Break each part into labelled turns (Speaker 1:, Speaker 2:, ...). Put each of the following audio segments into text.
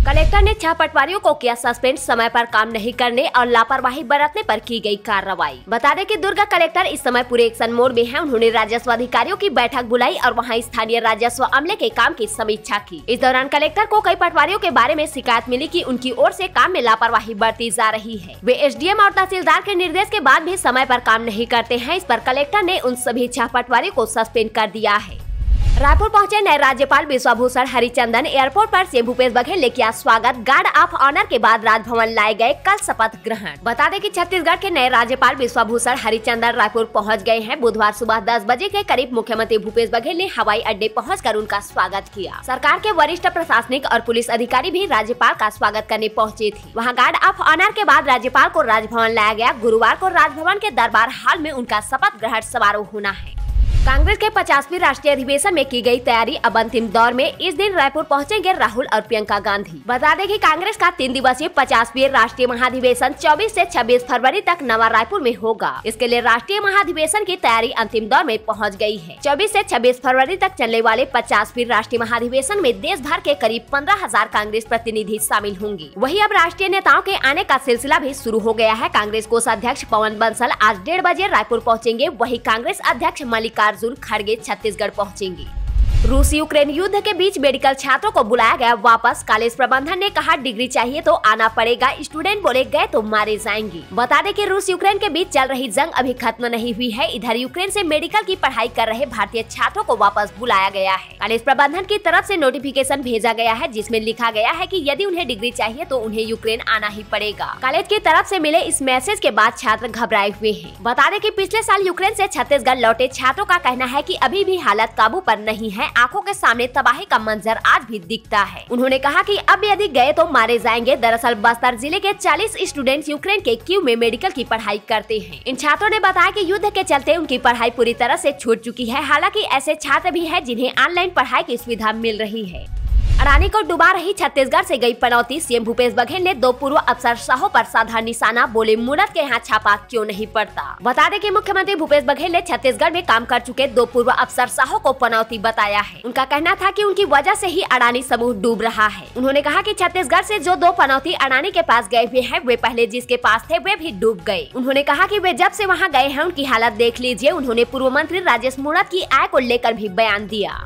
Speaker 1: Collector ने 6 पटवारियों को किया सस्पेंड, समय पर काम नहीं करने और लापरवाही बरतने पर की गई कार्रवाई। बता दें कि दुर्ग कलेक्टर इस समय पूरे एक्शन मोड में है। उन्होंने राजस्व अधिकारियों की बैठक बुलाई और वहां स्थानीय राजस्व अमले के काम की समीक्षा की। इस दौरान कलेक्टर को कई पटवारियों के बारे में शिकायत मिली कि उनकी ओर से काम में लापरवाही बरती जा रही है। वे एसडीएम और तहसीलदार के निर्देश के बाद भी समय पर काम नहीं करते हैं। इस पर कलेक्टर ने उन सभी 6 पटवारियों को सस्पेंड कर दिया है। रायपुर पहुंचे नए राज्यपाल विश्वभूषण हरिचंदन। एयरपोर्ट पर सीएम भूपेश बघेल ने किया स्वागत। गार्ड ऑफ ऑनर के बाद राजभवन लाए गए कल शपथ ग्रहण। बता दें कि छत्तीसगढ़ के नए राज्यपाल विश्वभूषण हरिचंदन रायपुर पहुंच गए हैं। बुधवार सुबह 10 बजे के करीब मुख्यमंत्री भूपेश बघेल ने हवाई अड्डे पहुंचकर उनका स्वागत किया। सरकार के वरिष्ठ प्रशासनिक और पुलिस अधिकारी भी राज्यपाल का स्वागत करने पहुँचे थे। वहाँ गार्ड ऑफ ऑनर के बाद राज्यपाल को राजभवन लाया गया। गुरुवार को राजभवन के दरबार हॉल में उनका शपथ ग्रहण समारोह होना है। कांग्रेस के 50वीं राष्ट्रीय अधिवेशन में की गई तैयारी अब अंतिम दौर में। इस दिन रायपुर पहुंचेंगे राहुल और प्रियंका गांधी। बता दें कि कांग्रेस का 3 दिवसीय 50वीं राष्ट्रीय महाधिवेशन 24 से 26 फरवरी तक नवा रायपुर में होगा। इसके लिए राष्ट्रीय महाधिवेशन की तैयारी अंतिम दौर में पहुंच गई है। 24 से 26 फरवरी तक चलने वाले 50वीं राष्ट्रीय महाधिवेशन में देश भर के करीब 15,000 कांग्रेस प्रतिनिधि शामिल होंगे। वही अब राष्ट्रीय नेताओं के आने का सिलसिला भी शुरू हो गया है। कांग्रेस कोषाध्यक्ष पवन बंसल आज 1:30 बजे रायपुर पहुँचेंगे। वही कांग्रेस अध्यक्ष मल्लिकार्जुन खड़गे छत्तीसगढ़ पहुंचेंगे। रूस यूक्रेन युद्ध के बीच मेडिकल छात्रों को बुलाया गया वापस। कॉलेज प्रबंधन ने कहा डिग्री चाहिए तो आना पड़ेगा। स्टूडेंट बोले गए तो मारे जाएंगे। बता दें कि रूस यूक्रेन के बीच चल रही जंग अभी खत्म नहीं हुई है। इधर यूक्रेन से मेडिकल की पढ़ाई कर रहे भारतीय छात्रों को वापस बुलाया गया है। कॉलेज प्रबंधन की तरफ से नोटिफिकेशन भेजा गया है जिसमें लिखा गया है कि यदि उन्हें डिग्री चाहिए तो उन्हें यूक्रेन आना ही पड़ेगा। कॉलेज की तरफ से मिले इस मैसेज के बाद छात्र घबराए हुए हैं। बता दें कि पिछले साल यूक्रेन से छत्तीसगढ़ लौटे छात्रों का कहना है कि अभी भी हालत काबू पर नहीं है। आंखों के सामने तबाही का मंजर आज भी दिखता है। उन्होंने कहा कि अब यदि गए तो मारे जाएंगे। दरअसल बस्तर जिले के 40 स्टूडेंट्स यूक्रेन के कीव में मेडिकल की पढ़ाई करते हैं। इन छात्रों ने बताया कि युद्ध के चलते उनकी पढ़ाई पूरी तरह से छूट चुकी है। हालांकि ऐसे छात्र भी हैं जिन्हें ऑनलाइन पढ़ाई की सुविधा मिल रही है। अडानी को डुबा रही छत्तीसगढ़ से गई पनौती। सीएम भूपेश बघेल ने 2 पूर्व अफसरशाहों पर साधा निशाना। बोले मुनत के यहाँ छापा क्यों नहीं पड़ता। बता दें कि मुख्यमंत्री भूपेश बघेल ने छत्तीसगढ़ में काम कर चुके 2 पूर्व अफसरशाहों को पनौती बताया है। उनका कहना था कि उनकी वजह से ही अडानी समूह डूब रहा है। उन्होंने कहा कि छत्तीसगढ़ से जो 2 पनौती अडानी के पास गए हुए हैं वे पहले जिसके पास थे वे भी डूब गए। उन्होंने कहा कि वे जब से वहाँ गए हैं उनकी हालत देख लीजिए। उन्होंने पूर्व मंत्री राजेश मूणत की आय को लेकर भी बयान दिया।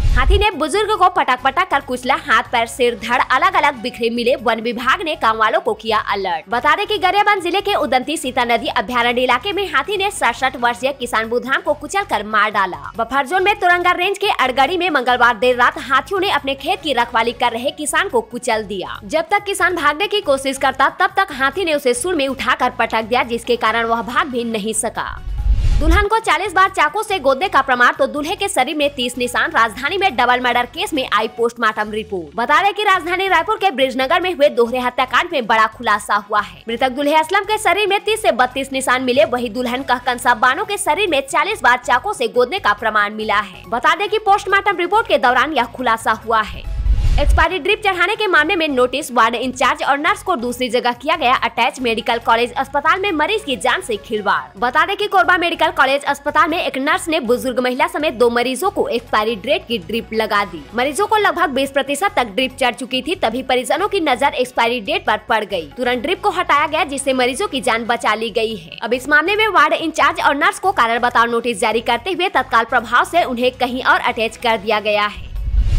Speaker 1: हाथी ने बुजुर्ग को पटक पटक कर कुचला। हाथ पैर सिर धड़ अलग अलग बिखरे मिले। वन विभाग ने गाँव वालों को किया अलर्ट। बता दें कि गरियाबंद जिले के उदंती सीता नदी अभ्यारण्य इलाके में हाथी ने 67 वर्षीय किसान बुधराम को कुचल कर मार डाला। बफर जोन में तुरंगा रेंज के अड़गड़ी में मंगलवार देर रात हाथियों ने अपने खेत की रखवाली कर रहे किसान को कुचल दिया। जब तक किसान भागने की कोशिश करता तब तक हाथी ने उसे सूंड में उठाकर पटक दिया जिसके कारण वह भाग भी नहीं सका। दुल्हन को 40 बार चाकू से गोदने का प्रमाण तो दूल्हे के शरीर में 30 निशान। राजधानी में डबल मर्डर केस में आई पोस्टमार्टम रिपोर्ट। बता दें कि राजधानी रायपुर के ब्रिजनगर में हुए दोहरे हत्याकांड में बड़ा खुलासा हुआ है। मृतक दूल्हे असलम के शरीर में 30 से 32 निशान मिले। वही दुल्हन कहकंसा बानो के शरीर में 40 बार चाकू से गोदने का प्रमाण मिला है। बता दें कि पोस्टमार्टम रिपोर्ट के दौरान यह खुलासा हुआ है। एक्सपायरी ड्रिप चढ़ाने के मामले में नोटिस। वार्ड इंचार्ज और नर्स को दूसरी जगह किया गया अटैच। मेडिकल कॉलेज अस्पताल में मरीज की जान से खिलवाड़। बता दें कि कोरबा मेडिकल कॉलेज अस्पताल में एक नर्स ने बुजुर्ग महिला समेत 2 मरीजों को एक्सपायरी डेट की ड्रिप लगा दी। मरीजों को लगभग 20% तक ड्रिप चढ़ चुकी थी। तभी परिजनों की नजर एक्सपायरी डेट पर पड़ गई। तुरंत ड्रिप को हटाया गया जिससे मरीजों की जान बचा ली गई है। अब इस मामले में वार्ड इंचार्ज और नर्स को कारण बताओ नोटिस जारी करते हुए तत्काल प्रभाव से उन्हें कहीं और अटैच कर दिया गया है।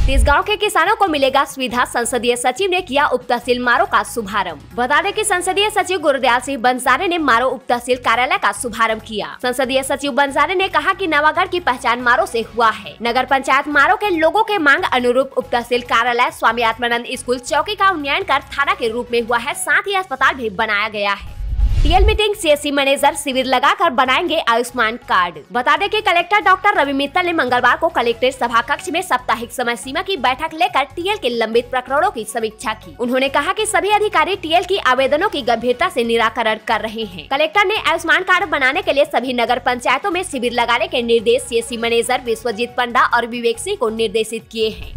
Speaker 1: 30 गाँव के किसानों को मिलेगा सुविधा। संसदीय सचिव ने किया उप तहसील मारो का शुभारंभ। बता दें कि संसदीय सचिव गुरुदयाल सिंह बंजारे ने मारो उप तहसील कार्यालय का शुभारंभ किया। संसदीय सचिव बंजारे ने कहा कि नवागढ़ की पहचान मारो से हुआ है। नगर पंचायत मारो के लोगों के मांग अनुरूप उप तहसील कार्यालय, स्वामी आत्मानंद स्कूल, चौकी का उन्नयन कर थाना के रूप में हुआ है। साथ ही अस्पताल भी बनाया गया है। टीएल मीटिंग सीएससी मैनेजर शिविर लगाकर बनाएंगे आयुष्मान कार्ड। बता दें कि कलेक्टर डॉक्टर रवि मित्तल ने मंगलवार को कलेक्ट्रेट सभा कक्ष में साप्ताहिक समय सीमा की बैठक लेकर टीएल के लंबित प्रकरणों की समीक्षा की। उन्होंने कहा कि सभी अधिकारी टीएल की आवेदनों की गंभीरता से निराकरण कर रहे हैं। कलेक्टर ने आयुष्मान कार्ड बनाने के लिए सभी नगर पंचायतों में शिविर लगाने के निर्देश सीएससी मैनेजर विश्वजीत पंडा और विवेक सिंह को निर्देशित किए हैं।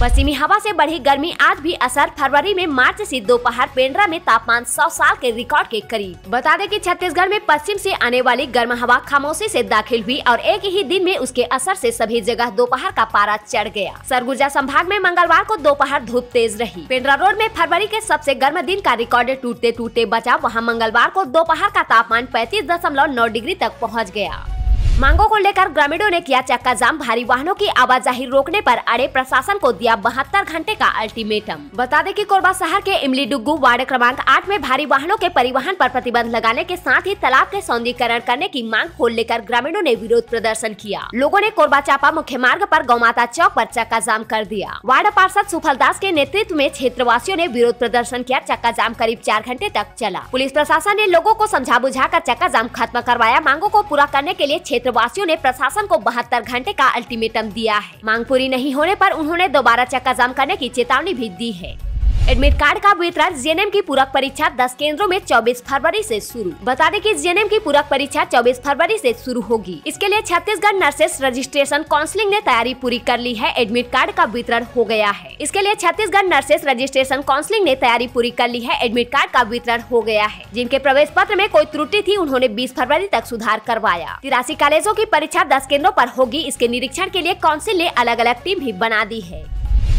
Speaker 1: पश्चिमी हवा से बढ़ी गर्मी आज भी असर। फरवरी में मार्च से दोपहर पेंड्रा में तापमान 100 साल के रिकॉर्ड के करीब। बता दें कि छत्तीसगढ़ में पश्चिम से आने वाली गर्म हवा खामोशी से दाखिल हुई और एक ही दिन में उसके असर से सभी जगह दोपहर का पारा चढ़ गया। सरगुजा संभाग में मंगलवार को दोपहर धूप तेज रही। पेंड्रा रोड में फरवरी के सबसे गर्म दिन का रिकॉर्ड टूटते टूटते बचा। वहाँ मंगलवार को दोपहर का तापमान 35.9 डिग्री तक पहुँच गया। मांगों को लेकर ग्रामीणों ने किया चक्का जाम। भारी वाहनों की आवाजाही रोकने पर अड़े प्रशासन को दिया 72 घंटे का अल्टीमेटम। बता दें कि कोरबा शहर के इमली डुग्गू वार्ड क्रमांक 8 में भारी वाहनों के परिवहन पर प्रतिबंध लगाने के साथ ही तालाब के सौंदर्यीकरण करने की मांग को लेकर ग्रामीणों ने विरोध प्रदर्शन किया। लोगों ने कोरबा चापा मुख्य मार्ग पर गौमाता चौक पर चक्का जाम कर दिया। वार्ड पार्षद सुफल दास के नेतृत्व में क्षेत्रवासियों ने विरोध प्रदर्शन किया। चक्का जाम करीब 4 घंटे तक चला। पुलिस प्रशासन ने लोगों को समझा बुझा कर चक्का जाम खत्म करवाया। मांगों को पूरा करने के लिए क्षेत्रवासियों ने प्रशासन को 72 घंटे का अल्टीमेटम दिया है। मांग पूरी नहीं होने पर उन्होंने दोबारा चक्का जाम करने की चेतावनी भी दी है। एडमिट कार्ड का वितरण। जीएनएम की पूरक परीक्षा 10 केंद्रों में 24 फरवरी से शुरू। बता दें कि जीएनएम की पूरक परीक्षा 24 फरवरी से शुरू होगी। इसके लिए छत्तीसगढ़ नर्सेस रजिस्ट्रेशन काउंसिलिंग ने तैयारी पूरी कर ली है। एडमिट कार्ड का वितरण हो गया है। इसके लिए छत्तीसगढ़ नर्सेस रजिस्ट्रेशन काउंसिलिंग ने तैयारी पूरी कर ली है। एडमिट कार्ड का वितरण हो गया है। जिनके प्रवेश पत्र में कोई त्रुटि थी उन्होंने 20 फरवरी तक सुधार करवाया। 83 कॉलेजों की परीक्षा 10 केंद्रों पर होगी। इसके निरीक्षण के लिए काउंसिल ने अलग अलग टीम भी बना दी है।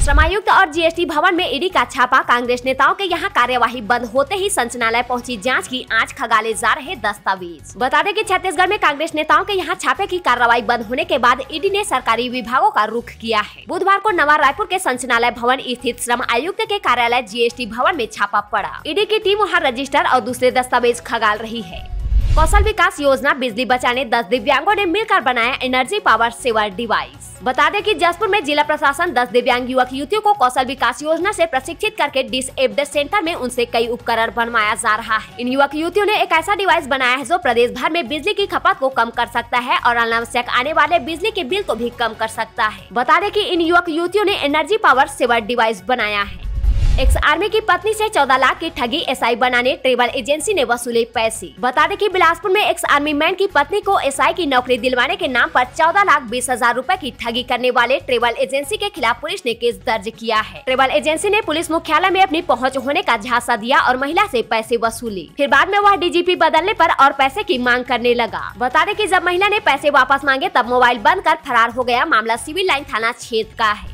Speaker 1: श्रमायुक्त और जीएसटी भवन में ईडी का छापा। कांग्रेस नेताओं के यहां कार्यवाही बंद होते ही संचालनालय पहुंची जांच की आंच खगाले जा रहे दस्तावेज। बता दें कि छत्तीसगढ़ में कांग्रेस नेताओं के यहां छापे की कार्रवाई बंद होने के बाद ईडी ने सरकारी विभागों का रुख किया है। बुधवार को नवा रायपुर के संचालनालय भवन स्थित श्रम आयुक्त के कार्यालय जीएसटी भवन में छापा पड़ा। ईडी की टीम वहाँ रजिस्टर और दूसरे दस्तावेज खगाल रही है। कौशल विकास योजना बिजली बचाने 10 दिव्यांगों ने मिलकर बनाया एनर्जी पावर सेवर डिवाइस। बता दें कि जसपुर में जिला प्रशासन 10 दिव्यांग युवक युवतियों को कौशल विकास योजना से प्रशिक्षित करके डिसएबल्ड सेंटर में उनसे कई उपकरण बनवाया जा रहा है। इन युवक युवतियों ने एक ऐसा डिवाइस बनाया है जो प्रदेश भर में बिजली की खपत को कम कर सकता है और अनावश्यक आने वाले बिजली के बिल को भी कम कर सकता है। बता दें कि इन युवक युवतियों ने एनर्जी पावर सेवर डिवाइस बनाया है। एक्स आर्मी की पत्नी से 14 लाख की ठगी। एसआई बनाने ट्रेवल एजेंसी ने वसूले पैसे। बता दें कि बिलासपुर में एक्स आर्मी मैन की पत्नी को एसआई की नौकरी दिलवाने के नाम पर 14,20,000 रुपए की ठगी करने वाले ट्रेवल एजेंसी के खिलाफ पुलिस ने केस दर्ज किया है। ट्रेवल एजेंसी ने पुलिस मुख्यालय में अपनी पहुंच होने का झांसा दिया और महिला से पैसे वसूले। फिर बाद में वह डीजीपी बदलने पर और पैसे की मांग करने लगा। बता दें कि जब महिला ने पैसे वापस मांगे तब मोबाइल बंद कर फरार हो गया। मामला सिविल लाइन थाना क्षेत्र का है।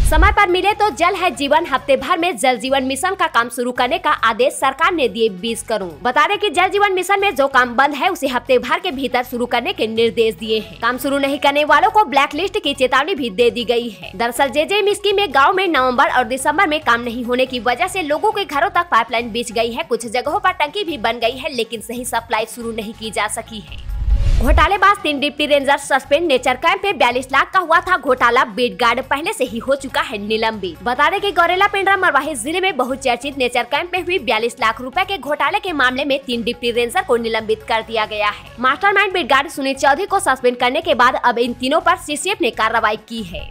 Speaker 1: समय पर मिले तो जल है जीवन। हफ्ते भर में जल जीवन मिशन का काम शुरू करने का आदेश सरकार ने दिए 20 करोड़। बता दें कि जल जीवन मिशन में जो काम बंद है उसे हफ्ते भर के भीतर शुरू करने के निर्देश दिए हैं। काम शुरू नहीं करने वालों को ब्लैक लिस्ट की चेतावनी भी दे दी गई है। दरअसल जेजेएम स्कीम में गाँव में नवम्बर और दिसम्बर में काम नहीं होने की वजह से लोगों के घरों तक पाइपलाइन बिछ गई है। कुछ जगहों पर टंकी भी बन गई है लेकिन सही सप्लाई शुरू नहीं की जा सकी है। घोटालेबाज 3 deputy ranger suspend. Nature camp में 42 लाख का हुआ था घोटाला। बीट गार्ड पहले से ही हो चुका है निलंबित। बता दें कि गौरेला पेंड्रा मरवाही जिले में बहुचर्चित नेचर कैंप में हुई 42 लाख रुपए के घोटाले के मामले में 3 डिप्टी रेंजर को निलंबित कर दिया गया है। Mastermind beat guard Sunil Chaudhary को सस्पेंड करने के बाद अब इन तीनों पर सीसीएफ ने कार्रवाई की है।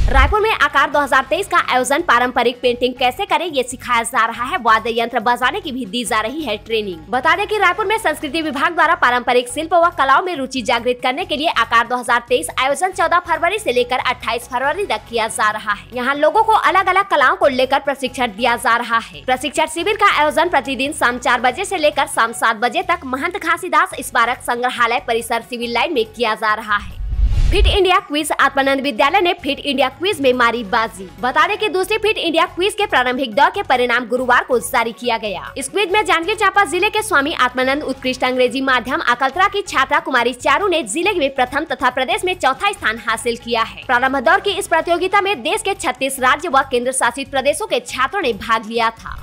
Speaker 1: रायपुर में आकार 2023 का आयोजन। पारंपरिक पेंटिंग कैसे करें ये सिखाया जा रहा है। वाद्य यंत्र बजाने की भी दी जा रही है ट्रेनिंग। बता दें कि रायपुर में संस्कृति विभाग द्वारा पारंपरिक शिल्प व कलाओं में रुचि जागृत करने के लिए आकार 2023 आयोजन 14 फरवरी से लेकर 28 फरवरी तक किया जा रहा है। यहाँ लोगों को अलग अलग कलाओं को लेकर प्रशिक्षण दिया जा रहा है। प्रशिक्षण शिविर का आयोजन प्रतिदिन शाम 4 बजे से लेकर शाम 7 बजे तक महंत घासीदास स्मारक संग्रहालय परिसर सिविल लाइन में किया जा रहा है। Fit India quiz. आत्मानंद विद्यालय ने फिट इंडिया क्विज में मारी बाजी। बता दें कि दूसरी फिट इंडिया क्विज के प्रारंभिक दौर के परिणाम गुरुवार को जारी किया गया। इस क्विज में जांजगीर चांपा जिले के स्वामी आत्मानंद उत्कृष्ट अंग्रेजी माध्यम अकलतरा की छात्रा कुमारी चारू ने जिले में प्रथम तथा प्रदेश में चौथा स्थान हासिल किया है। प्रारंभ दौर की इस प्रतियोगिता में देश के 36 राज्य व केंद्र शासित प्रदेशों के छात्रों ने भाग लिया था।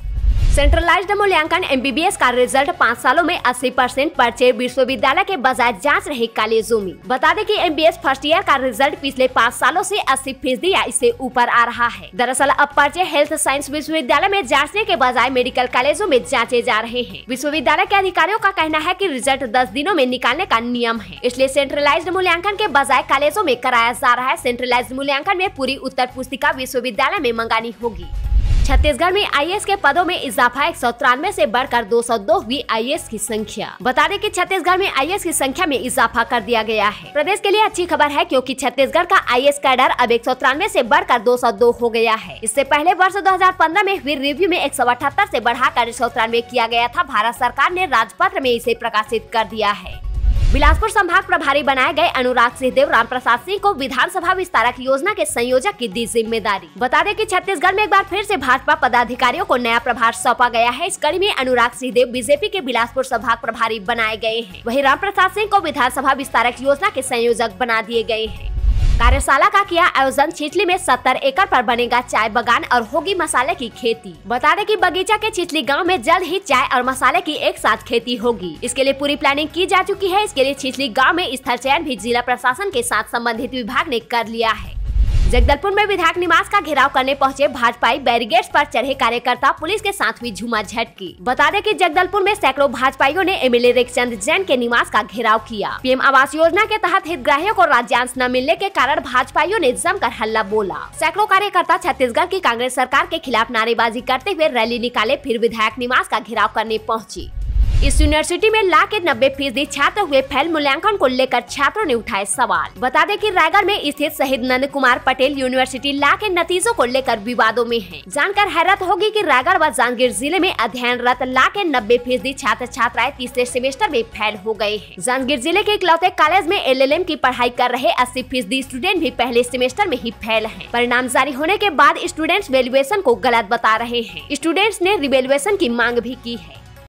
Speaker 1: सेंट्रलाइज्ड मूल्यांकन एमबीबीएस का रिजल्ट 5 सालों में 80% पर्चे विश्वविद्यालय के बजाय जांच रहे कॉलेजों में। बता दें कि एमबीएस फर्स्ट ईयर का रिजल्ट पिछले 5 सालों से 80% या इससे ऊपर आ रहा है। दरअसल अब पर्चे हेल्थ साइंस विश्वविद्यालय में जांचने के बजाय मेडिकल कॉलेजों में जांचे जा रहे हैं। विश्वविद्यालय के अधिकारियों का कहना है कि रिजल्ट 10 दिनों में निकालने का नियम है, इसलिए सेंट्रलाइज्ड मूल्यांकन के बजाय कॉलेजों में कराया जा रहा है। सेंट्रलाइज्ड मूल्यांकन में पूरी उत्तर पुस्तिका विश्वविद्यालय में मंगानी होगी। छत्तीसगढ़ में आईएएस के पदों में इजाफा 193 से बढ़कर 202 हुई आईएएस की संख्या। बता दें कि छत्तीसगढ़ में आईएएस की संख्या में इजाफा कर दिया गया है। प्रदेश के लिए अच्छी खबर है क्योंकि छत्तीसगढ़ का आईएएस कैडर अब 193 से बढ़कर 202 हो गया है। इससे पहले वर्ष 2015 में हुई रिव्यू में 178 से बढ़ाकर 193 किया गया था। भारत सरकार ने राजपत्र में इसे प्रकाशित कर दिया है। बिलासपुर संभाग प्रभारी बनाए गए अनुराग सिंहदेव रामप्रसाद सिंह को विधानसभा विस्तारक योजना के संयोजक की दी जिम्मेदारी। बता दें कि छत्तीसगढ़ में एक बार फिर से भाजपा पदाधिकारियों को नया प्रभार सौंपा गया है। इस कड़ी में अनुराग सिंहदेव बीजेपी के बिलासपुर संभाग प्रभारी बनाए गए हैं। वहीं रामप्रसाद सिंह को विधानसभा विस्तारक योजना के संयोजक बना दिए गए हैं। कार्यशाला का किया आयोजन। छिछली में 70 एकड़ पर बनेगा चाय बागान और होगी मसाले की खेती। बता दें कि बगीचा के छिछली गांव में जल्द ही चाय और मसाले की एक साथ खेती होगी। इसके लिए पूरी प्लानिंग की जा चुकी है। इसके लिए छिछली गांव में स्थल चयन भी जिला प्रशासन के साथ संबंधित विभाग ने कर लिया है। जगदलपुर में विधायक निवास का घेराव करने पहुंचे भाजपाई, बैरिकेड्स पर चढ़े कार्यकर्ता, पुलिस के साथ हुई झूमाझटकी। बता दें कि जगदलपुर में सैकड़ों भाजपाइयों ने एमएलए रेखचंद जैन के निवास का घेराव किया। पीएम आवास योजना के तहत हितग्राहियों को राज्यांश न मिलने के कारण भाजपाइयों ने जमकर हल्ला बोला। सैकड़ों कार्यकर्ता छत्तीसगढ़ की कांग्रेस सरकार के खिलाफ नारेबाजी करते हुए रैली निकाले, फिर विधायक निवास का घेराव करने पहुंची। इस यूनिवर्सिटी में ला के 90% छात्र हुए फेल। मूल्यांकन को लेकर छात्रों ने उठाए सवाल। बता दें कि रायगढ़ में स्थित शहीद नंद कुमार पटेल यूनिवर्सिटी ला के नतीजों को लेकर विवादों में है। जानकर हैरत होगी कि रायगढ़ व जांजगीर जिले में अध्ययनरत ला के 90% छात्र छात्राएं तीसरे सेमेस्टर में फेल हो गए हैं। जांजगीर जिले के इकलौते कॉलेज में LLM की पढ़ाई कर रहे 80% स्टूडेंट भी पहले सेमेस्टर में ही फेल है। परिणाम जारी होने के बाद स्टूडेंट्स वैल्यूएशन को गलत बता रहे हैं। स्टूडेंट्स ने रिवैल्यूएशन की मांग भी की है।